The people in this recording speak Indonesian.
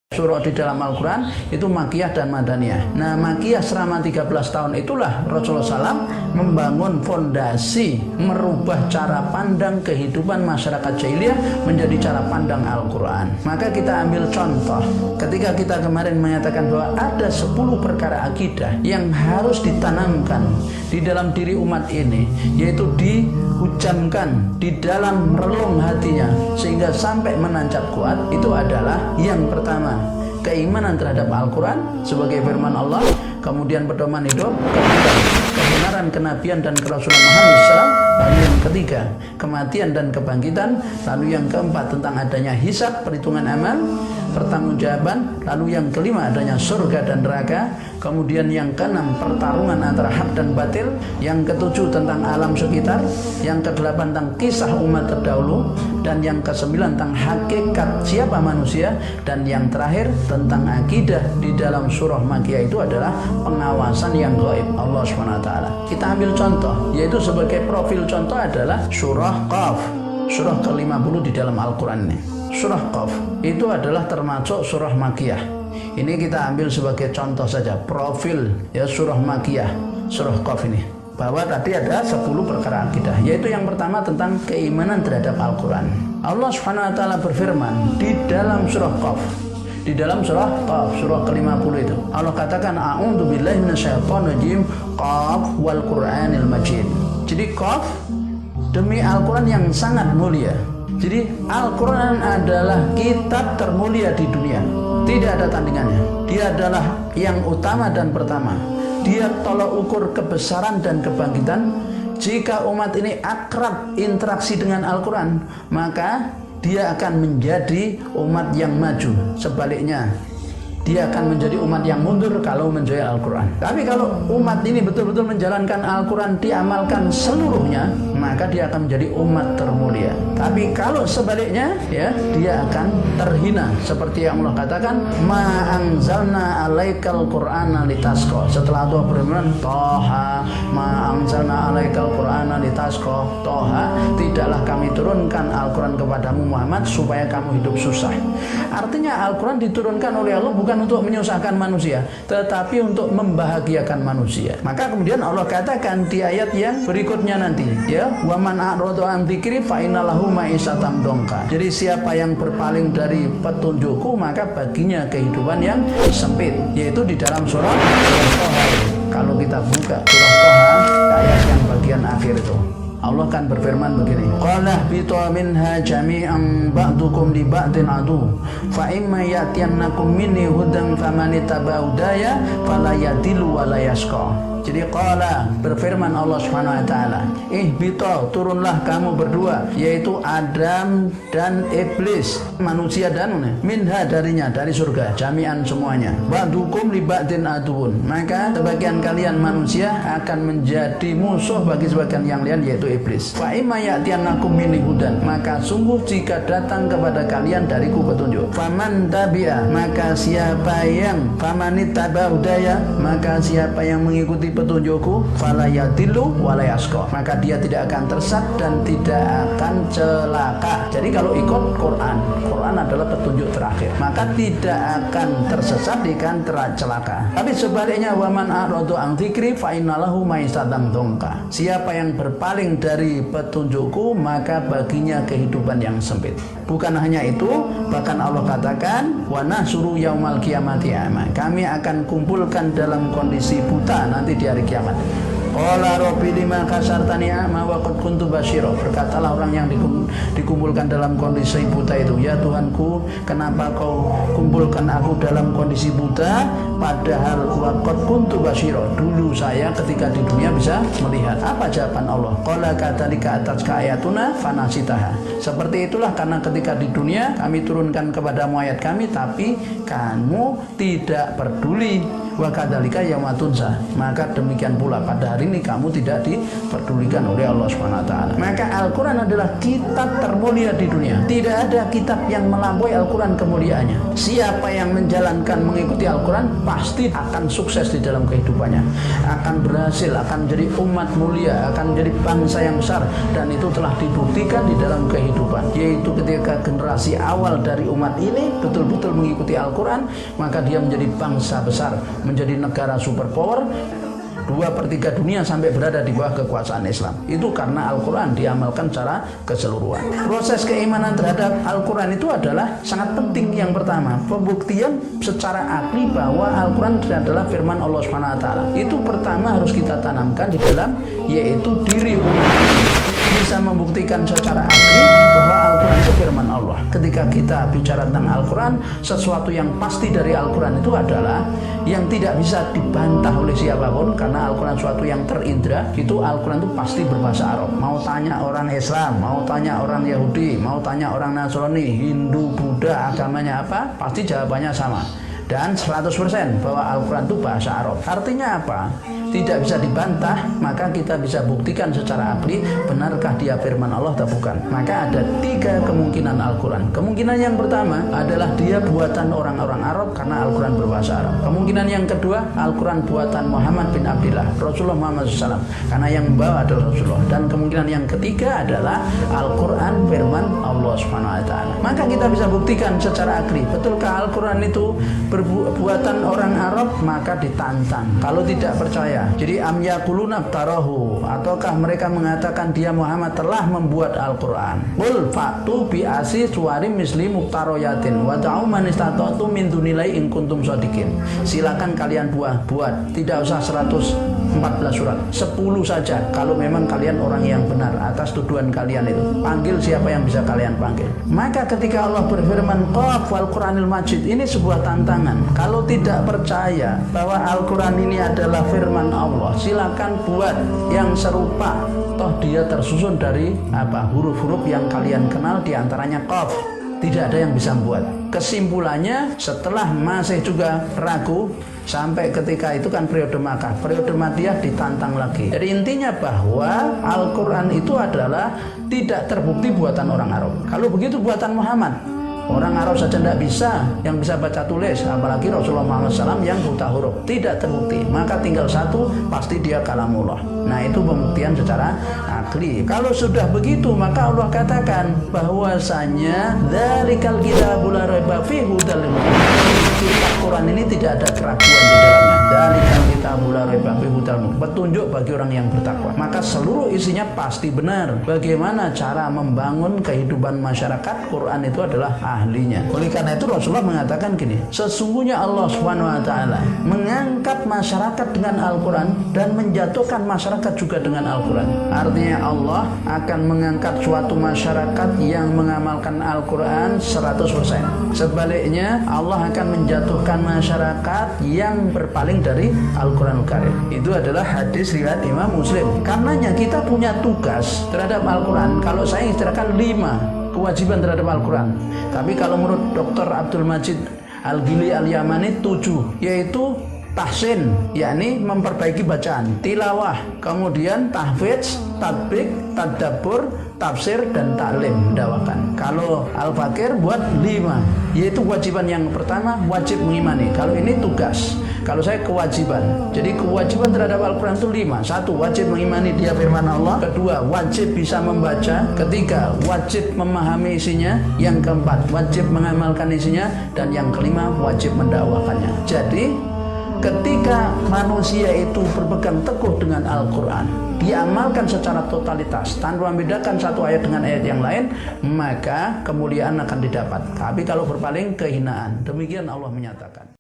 surah di dalam Al-Quran itu Makkiyah dan Madaniyah. Nah, Makkiyah selama 13 tahun itulah Rasulullah SAW membangun fondasi, merubah cara pandang kehidupan masyarakat jahiliyah menjadi cara pandang Al-Quran. Maka kita ambil contoh, ketika kita kemarin menyatakan bahwa ada 10 perkara akidah yang harus ditanamkan di dalam diri umat ini, yaitu dihujamkan di dalam relung hatinya sehingga sampai menancap kuat. Itu adalah yang pertama, keimanan terhadap Al-Quran sebagai firman Allah, kemudian pedoman hidup, ketiga, kebenaran kenabian dan kerasulan Muhammad SAW, lalu yang ketiga, kematian dan kebangkitan, lalu yang keempat tentang adanya hisab, perhitungan amal, pertanggungjawaban, lalu yang kelima adanya surga dan neraka, kemudian yang keenam pertarungan antara hak dan batil, yang ketujuh tentang alam sekitar, yang kedelapan tentang kisah umat terdahulu, dan yang kesembilan tentang hakikat siapa manusia, dan yang terakhir tentang akidah di dalam surah Makkiyah itu adalah pengawasan yang gaib Allah SWT. Kita ambil contoh, yaitu sebagai profil contoh adalah surah Qaf, surah ke-50 di dalam Al-Quran ini. Surah Qaf itu adalah termasuk surah Makkiyah. Ini kita ambil sebagai contoh saja profil ya surah Makkiyah, surah Qaf ini, bahwa tadi ada 10 perkara akidah, yaitu yang pertama tentang keimanan terhadap Al-Quran. Allah SWT berfirman di dalam surah Qaf, di dalam surah Qaf, surah ke-50 itu Allah katakan a'udzu billahi minasyaitonir rajim, Qaf wal Qur'anil Majid. Jadi Qaf demi Al-Quran yang sangat mulia. Jadi Al-Quran adalah kitab termulia di dunia, tidak ada tandingannya. Dia adalah yang utama dan pertama. Dia tolak ukur kebesaran dan kebangkitan. Jika umat ini akrab interaksi dengan Al-Quran, maka dia akan menjadi umat yang maju. Sebaliknya, dia akan menjadi umat yang mundur kalau menjauhi Al-Quran. Tapi kalau umat ini betul-betul menjalankan Al-Quran, diamalkan seluruhnya, maka dia akan menjadi umat termulia. Tapi kalau sebaliknya, ya, dia akan terhina. Seperti yang Allah katakan, ma anzalna alaikal qur'ana litasqa. Setelah Allah berfirman, Toha, ma anzalna alaikal qur'ana litasqa. Toha, tidaklah kami turunkan Al-Quran kepadamu Muhammad supaya kamu hidup susah. Artinya Al-Quran diturunkan oleh Allah bukan untuk menyusahkan manusia, tetapi untuk membahagiakan manusia. Maka kemudian Allah katakan di ayat yang berikutnya nanti, ya, wa man a'rada an dzikri fa innalahu ma'isatan dongka. Jadi siapa yang berpaling dari petunjukku, maka baginya kehidupan yang sempit, yaitu di dalam surah Toha. Kalau kita buka surah Toha, ayat yang bagian akhir itu, Allah kan berfirman begini, qala bitu minha jami'an ba'dukum li ba'din adu fa imma ya'tiyannakum minni hudan famanittaba'u hudaya fala yadillu wa la yashqa. Jadi qala, berfirman Allah Subhanahu wa taala, ihbita, turunlah kamu berdua, yaitu Adam dan iblis, manusia dan minha, darinya, dari surga, jami'an semuanya, ba'dukum li ba'din adun, maka sebagian kalian manusia akan menjadi musuh bagi sebagian yang lain, yaitu iblis. Fa imma ya'tiyannakum minni hudan, maka sungguh jika datang kepada kalian dariku petunjuk, faman tabi'a, maka siapa yang famanittaba hudaya, maka siapa yang mengikuti petunjukku, fala yadillu wa la yashqa, maka dia tidak akan tersesat dan tidak akan celaka. Jadi kalau ikut Quran, Quran adalah petunjuk terakhir, maka tidak akan tersesat, ikan celaka. Tapi sebaliknya, wa man a'rada an dzikri fa innalahu ma'isatan dongka. Siapa yang berpaling dari petunjukku, maka baginya kehidupan yang sempit. Bukan hanya itu, bahkan Allah katakan, wa nahsuru yaumal qiyamati a'ma. Kami akan kumpulkan dalam kondisi buta nanti di hari kiamat. Qala rabbi lima kasartani a'ma wa qad kuntu basyira. Berkatalah orang yang dikumpulkan dalam kondisi buta itu, ya Tuhanku, kenapa kau kumpulkan aku dalam kondisi buta, padahal wa qad kuntu basyira, dulu saya ketika di dunia bisa melihat. Apa jawaban Allah? Qala kadzalika atatka ayatuna fanasitaha. Seperti itulah, karena ketika di dunia kami turunkan kepadamu ayat kami, tapi kamu tidak peduli. Wa kadzalika yauma tunsa, maka demikian pula pada hari ini kamu tidak diperdulikan oleh Allah SWT. Maka Al-Quran adalah kitab termulia di dunia. Tidak ada kitab yang melampaui Al-Quran kemuliaannya. Siapa yang menjalankan mengikuti Al-Quran pasti akan sukses di dalam kehidupannya, akan berhasil, akan menjadi umat mulia, akan menjadi bangsa yang besar. Dan itu telah dibuktikan di dalam kehidupan, yaitu ketika generasi awal dari umat ini betul-betul mengikuti Al-Quran, maka dia menjadi bangsa besar, menjadi negara superpower. 2/3 dunia sampai berada di bawah kekuasaan Islam. Itu karena Al-Quran diamalkan secara keseluruhan. Proses keimanan terhadap Al-Quran itu adalah sangat penting. Yang pertama, pembuktian secara akli bahwa Al-Quran adalah firman Allah SWT. Itu pertama harus kita tanamkan di dalam, yaitu diri umat bisa membuktikan secara akli bahwa Al-Quran itu firman Allah. Ketika kita bicara tentang Al-Quran, sesuatu yang pasti dari Al-Quran itu adalah yang tidak bisa dibantah oleh siapapun, karena Al-Quran suatu yang terindra. Itu Al-Quran itu pasti berbahasa Arab. Mau tanya orang Islam, mau tanya orang Yahudi, mau tanya orang Nasrani, Hindu, Buddha, agamanya apa, pasti jawabannya sama. Dan 100% bahwa Al-Quran itu bahasa Arab. Artinya apa? Tidak bisa dibantah, maka kita bisa buktikan secara akli benarkah dia firman Allah atau bukan. Maka ada 3 kemungkinan Al-Quran. Kemungkinan yang pertama adalah dia buatan orang-orang Arab karena Al-Quran berbahasa Arab. Kemungkinan yang kedua, Al-Quran buatan Muhammad bin Abdullah, Rasulullah Muhammad SAW, karena yang membawa adalah Rasulullah. Dan kemungkinan yang ketiga adalah Al-Quran firman Allah SWT. Maka kita bisa buktikan secara akli, betulkah Al-Quran itu buatan orang Arab? Maka ditantang. Kalau tidak percaya, jadi am yaquluna iftarahu, ataukah mereka mengatakan dia Muhammad telah membuat Al-Quran? Qul fa'tu bi asri suwarim misli muftarayatin wa ta'u man istata'tum min dunillahi in kuntum shadiqin. Silakan kalian buat, tidak usah 114 surat, 10 saja kalau memang kalian orang yang benar atas tuduhan kalian itu. Panggil siapa yang bisa kalian panggil. Maka ketika Allah berfirman qaf wal Qur'anil Majid, ini sebuah tantangan. Kalau tidak percaya bahwa Al-Quran ini adalah firman Allah, silakan buat yang serupa. Toh dia tersusun dari huruf-huruf yang kalian kenal, diantaranya qaf. Tidak ada yang bisa membuat. Kesimpulannya, setelah masih juga ragu, sampai ketika itu kan periode Makkah, periode Madinah ditantang lagi. Jadi intinya bahwa Al-Quran itu adalah tidak terbukti buatan orang Arab. Kalau begitu buatan Muhammad, orang Arab saja tidak bisa, yang bisa baca tulis, apalagi Rasulullah Muhammad SAW yang buta huruf. Tidak terbukti. Maka tinggal satu, pasti dia kalamullah. Nah, itu pembuktian secara akli. Kalau sudah begitu, maka Allah katakan bahwasanya dzalikal kitabul la raiba fihi hudal lil muttaqin. Kitab Quran ini tidak ada keraguan di dalamnya. Dzalikal kitabul la raiba fihi hudal lil muttaqin. Petunjuk bagi orang yang bertakwa. Maka seluruh isinya pasti benar. Bagaimana cara membangun kehidupan masyarakat, Quran itu adalah ahlinya. Oleh karena itu Rasulullah mengatakan gini, sesungguhnya Allah SWT mengangkat masyarakat dengan Al-Quran dan menjatuhkan masyarakat juga dengan Al-Quran. Artinya Allah akan mengangkat suatu masyarakat yang mengamalkan Al-Quran 100%. Sebaliknya Allah akan menjatuhkan masyarakat yang berpaling dari Al-Quranul Karim. Itu adalah hadis riwayat Imam Muslim. Karenanya kita punya tugas terhadap Al-Quran. Kalau saya istilahkan 5 kewajiban terhadap Al-Quran. Tapi kalau menurut Dr. Abdul Majid Al-Ghili Al-Yamani 7, yaitu tahsin, yakni memperbaiki bacaan, tilawah, kemudian tahfidz, tatbik, tadabbur, tafsir, dan taklim, mendawakan. Kalau Al-Fakir buat 5, yaitu kewajiban yang pertama wajib mengimani. Kalau ini tugas, kalau saya kewajiban. Jadi kewajiban terhadap Al-Quran itu 5. 1, wajib mengimani dia firman Allah. 2, wajib bisa membaca. 3, wajib memahami isinya. Yang 4, wajib mengamalkan isinya. Dan yang 5, wajib mendakwakannya. Jadi ketika manusia itu berpegang teguh dengan Al-Quran, diamalkan secara totalitas tanpa membedakan satu ayat dengan ayat yang lain, maka kemuliaan akan didapat. Tapi kalau berpaling, kehinaan. Demikian Allah menyatakan.